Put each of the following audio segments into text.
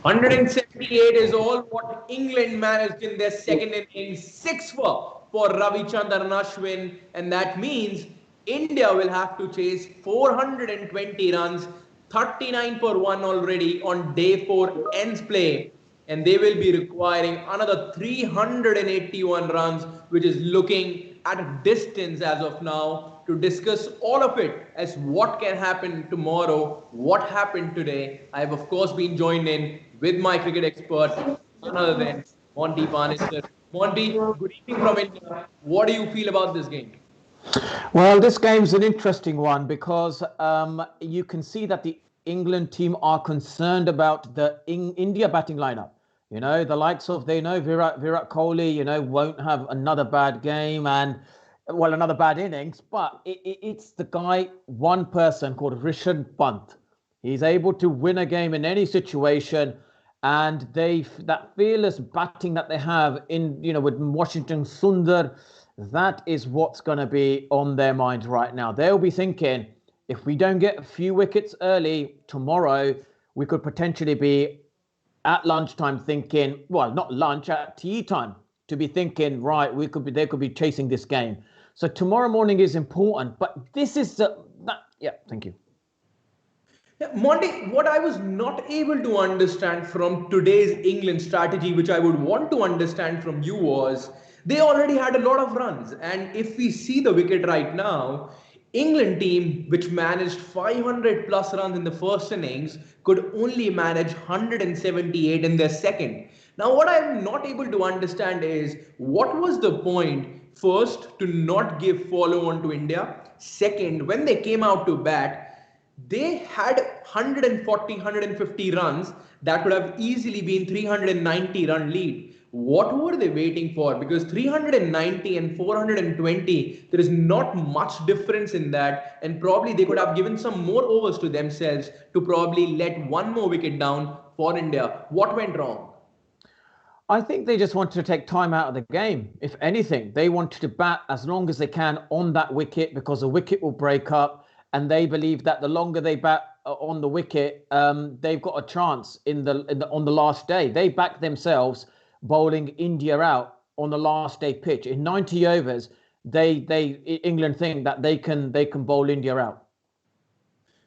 178 is all what England managed in their second innings. 6 for Ravichandran Ashwin, and that means India will have to chase 420 runs, 39 for 1 already on day 4 ends play, and they will be requiring another 381 runs, which is looking at a distance as of now. To discuss all of it as what can happen tomorrow, what happened today, I have of course been joined in with my cricket expert, none other than Monty Bannister. Monty, good evening from India. What do you feel about this game? Well, this game's an interesting one because you can see that the England team are concerned about the India batting lineup. You know, the likes of, they know Virat Kohli, won't have another bad game and, well, another bad innings, but it's the guy, one person called Rishabh Pant. He's able to win a game in any situation, and that fearless batting that they have with Washington Sundar, that is what's going to be on their minds right now. They'll be thinking, if we don't get a few wickets early tomorrow, we could potentially be at lunchtime thinking, well, not lunch, at tea time, to be thinking, right, they could be chasing this game. So tomorrow morning is important, but this is yeah, thank you. Yeah, Monty, what I was not able to understand from today's England strategy, which I would want to understand from you, was they already had a lot of runs. And if we see the wicket right now, England team, which managed 500 plus runs in the first innings, could only manage 178 in their second. Now, what I'm not able to understand is what was the point, first, to not give follow on to India? Second, when they came out to bat, they had 140, 150 runs that would have easily been 390 run lead. What were they waiting for? Because 390 and 420, there is not much difference in that, and probably they could have given some more overs to themselves to probably let one more wicket down for India. What went wrong? I think they just wanted to take time out of the game. If anything, they wanted to bat as long as they can on that wicket because the wicket will break up, and they believe that the longer they bat on the wicket, they've got a chance on the last day. They back themselves bowling India out on the last day pitch in 90 overs. England think that they can bowl India out.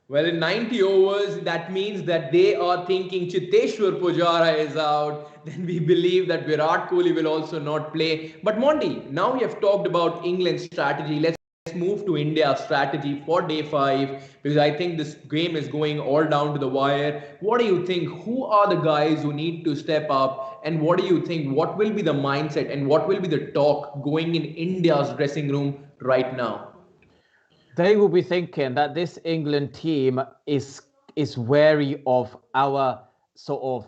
Well, in 90 overs, that means that they are thinking Chiteshwar Pujara is out. Then we believe that Virat Kohli will also not play. But Monty, now we have talked about England's strategy. Let's move to India's strategy for day 5, because I think this game is going all down to the wire. What do you think? Who are the guys who need to step up? And what do you think? What will be the mindset and what will be the talk going in India's dressing room right now? They will be thinking that this England team is wary of our sort of,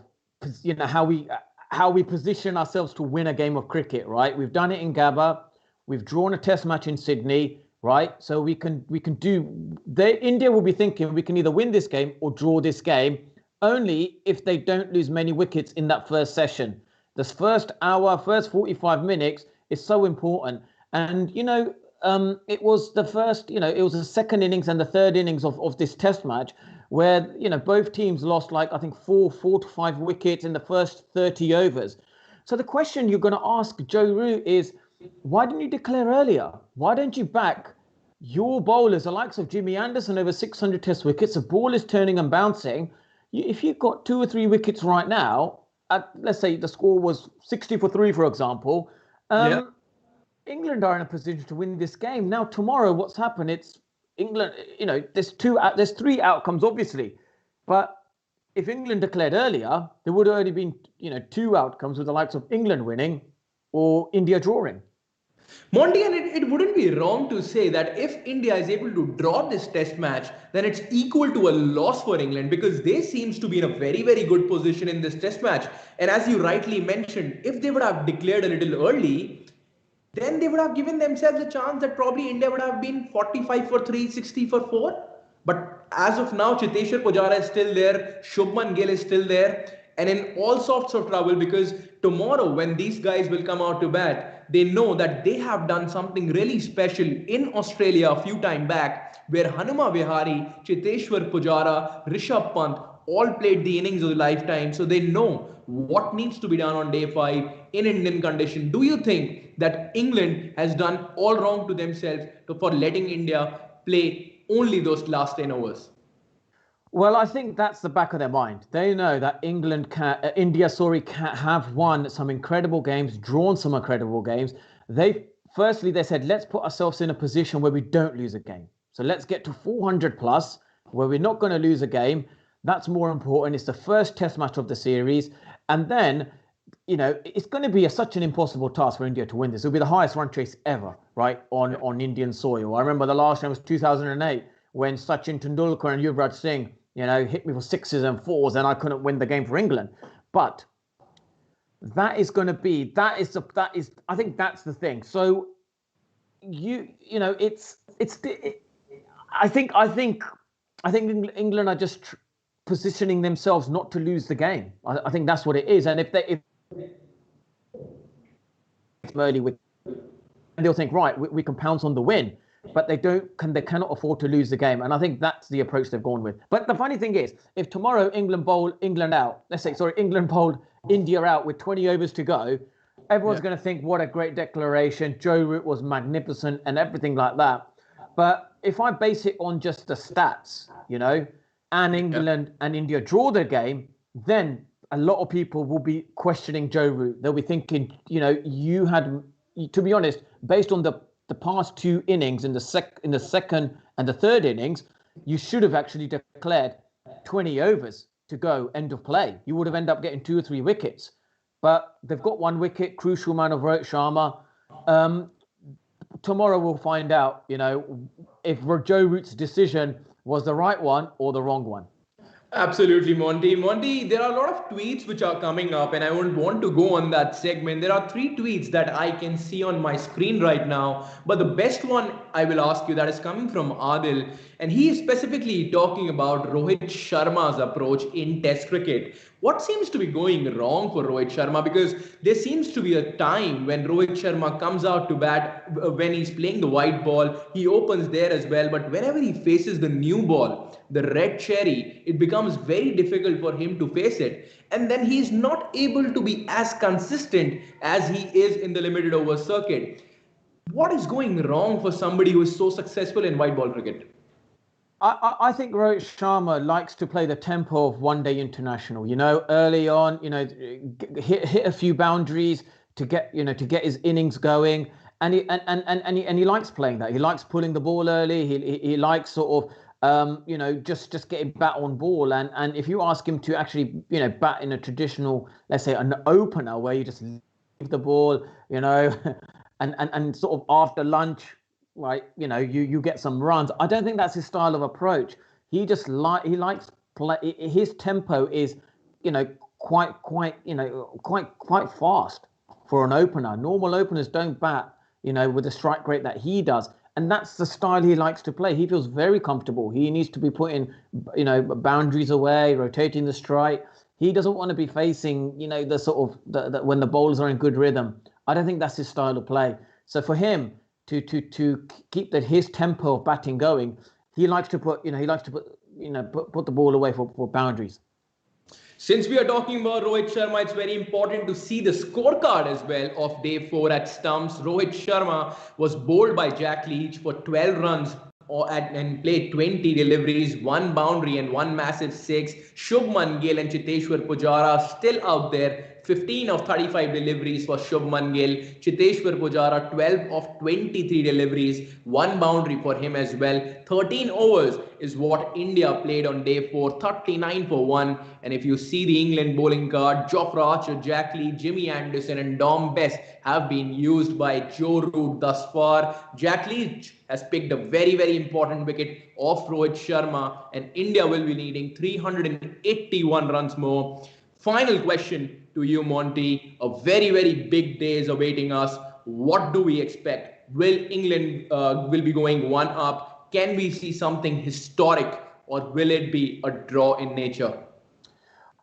how we position ourselves to win a game of cricket, right? We've done it in Gabba, we've drawn a test match in Sydney, right? So we can India will be thinking we can either win this game or draw this game, only if they don't lose many wickets in that first session. This first hour, first 45 minutes is so important. And it was the second innings and the third innings of this test match where, both teams lost I think four to five wickets in the first 30 overs. So the question you're going to ask Joe Root is, why didn't you declare earlier? Why don't you back your bowlers, the likes of Jimmy Anderson, over 600 test wickets? The ball is turning and bouncing. If you've got 2 or 3 wickets right now, let's say the score was 60 for 3, for example, England are in a position to win this game. Now, tomorrow, what's happened? It's England, there's 3 outcomes, obviously. But if England declared earlier, there would have already been, 2 outcomes with the likes of England winning or India drawing. Monty, and it wouldn't be wrong to say that if India is able to draw this test match, then it's equal to a loss for England, because they seems to be in a very, very good position in this test match. And as you rightly mentioned, if they would have declared a little early, then they would have given themselves a chance that probably India would have been 45 for 3, 60 for 4. But as of now, Chiteshwar Pujara is still there, Shubman Gill is still there, and in all sorts of trouble, because tomorrow when these guys will come out to bat, they know that they have done something really special in Australia a few time back, where Hanuma Vihari, Chiteshwar Pujara, Rishabh Pant, all played the innings of a lifetime, so they know what needs to be done on day 5 in Indian condition. Do you think that England has done all wrong to themselves for letting India play only those last 10 overs? Well, I think that's the back of their mind. They know that India, can have won some incredible games, drawn some incredible games. Firstly, they said, let's put ourselves in a position where we don't lose a game. So let's get to 400 plus, where we're not going to lose a game. That's more important. It's the first test match of the series. And then, it's going to be such an impossible task for India to win this. It'll be the highest run chase ever, right, on Indian soil. I remember the last time was 2008 when Sachin Tendulkar and Yuvraj Singh, hit me for 6s and 4s, and I couldn't win the game for England. But I think that's the thing. So I think England are just positioning themselves not to lose the game. I think that's what it is. And if early, they'll think, right, we can pounce on the win, but they cannot afford to lose the game. And I think that's the approach they've gone with. But the funny thing is, if tomorrow England bowl England bowled India out with 20 overs to go, everyone's going to think, what a great declaration. Joe Root was magnificent and everything like that. But if I base it on just the stats, and England and India draw the game, then a lot of people will be questioning Joe Root. They'll be thinking, you had, to be honest, based on the past 2 innings in the second and the third innings, you should have actually declared 20 overs to go, end of play. You would have ended up getting 2 or 3 wickets. But they've got 1 wicket, crucial man of Rohit Sharma. Tomorrow we'll find out, if Joe Root's decision was the right one or the wrong one. Absolutely, Monty. Monty, there are a lot of tweets which are coming up, and I wouldn't want to go on that segment. There are 3 tweets that I can see on my screen right now. But the best one I will ask you, that is coming from Adil, and he is specifically talking about Rohit Sharma's approach in Test cricket. What seems to be going wrong for Rohit Sharma? Because there seems to be a time when Rohit Sharma comes out to bat, when he's playing the white ball, he opens there as well. But whenever he faces the new ball, the red cherry, it becomes very difficult for him to face it. And then he's not able to be as consistent as he is in the limited over circuit. What is going wrong for somebody who is so successful in white ball cricket? I think Rohit Sharma likes to play the tempo of one-day international. Early on, hit a few boundaries to get his innings going, and he likes playing that. He likes pulling the ball early. He likes sort of just getting bat on ball. And if you ask him to actually bat in a traditional, let's say an opener where you just leave the ball, and sort of after lunch, right, you get some runs. I don't think that's his style of approach. He likes play. His tempo is, quite fast for an opener. Normal openers don't bat, with the strike rate that he does, and that's the style he likes to play. He feels very comfortable. He needs to be putting, boundaries away, rotating the strike. He doesn't want to be facing, the sort of the when the bowlers are in good rhythm. I don't think that's his style of play. So for him to keep his tempo of batting going, he likes to put the ball away for boundaries. Since we are talking about Rohit Sharma, it's very important to see the scorecard as well of day 4 at stumps. Rohit Sharma was bowled by Jack Leach for 12 runs and played 20 deliveries, 1 boundary and 1 massive 6. Shubman Gill and Cheteshwar Pujara still out there. 15 of 35 deliveries for Shubman Gill. Cheteshwar Pujara 12 of 23 deliveries, 1 boundary for him as well. 13 overs is what India played on day 4, 39 for 1. And if you see the England bowling card, Jofra Archer, Jack Lee, Jimmy Anderson and Dom Bess have been used by Joe Root thus far. Jack Leach has picked a very, very important wicket off Rohit Sharma, and India will be needing 381 runs more. Final question to you, Monty. A very, very big day is awaiting us. What do we expect? Will England will be going 1 up? Can we see something historic, or will it be a draw in nature?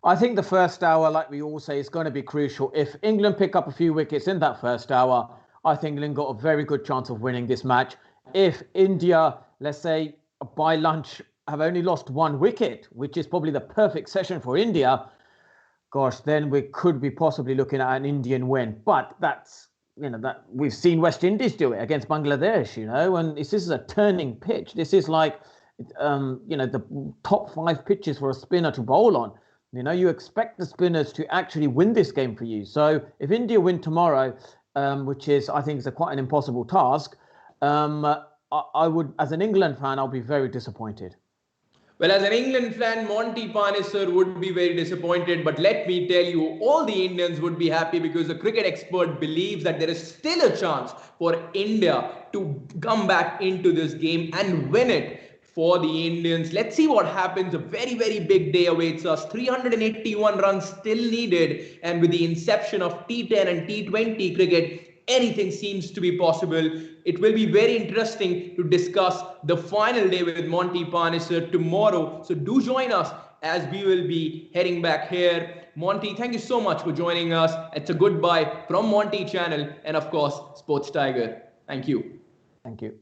I think the first hour, like we all say, is going to be crucial. If England pick up a few wickets in that first hour, I think England got a very good chance of winning this match. If India, let's say by lunch, have only lost 1 wicket, which is probably the perfect session for India, gosh, then we could be possibly looking at an Indian win. But that's, that we've seen West Indies do it against Bangladesh, and this is a turning pitch. This is like, the top 5 pitches for a spinner to bowl on. You expect the spinners to actually win this game for you. So if India win tomorrow, which is, I think, quite an impossible task, I would, as an England fan, I'll be very disappointed. Well, as an England fan, Monty Panesar would be very disappointed. But let me tell you, all the Indians would be happy because the cricket expert believes that there is still a chance for India to come back into this game and win it. For the Indians, let's see what happens. A very, very big day awaits us. 381 runs still needed. And with the inception of T10 and T20 cricket, anything seems to be possible. It will be very interesting to discuss the final day with Monty Panesar tomorrow. So do join us as we will be heading back here. Monty, thank you so much for joining us. It's a goodbye from Monty channel and of course, SportsTiger. Thank you. Thank you.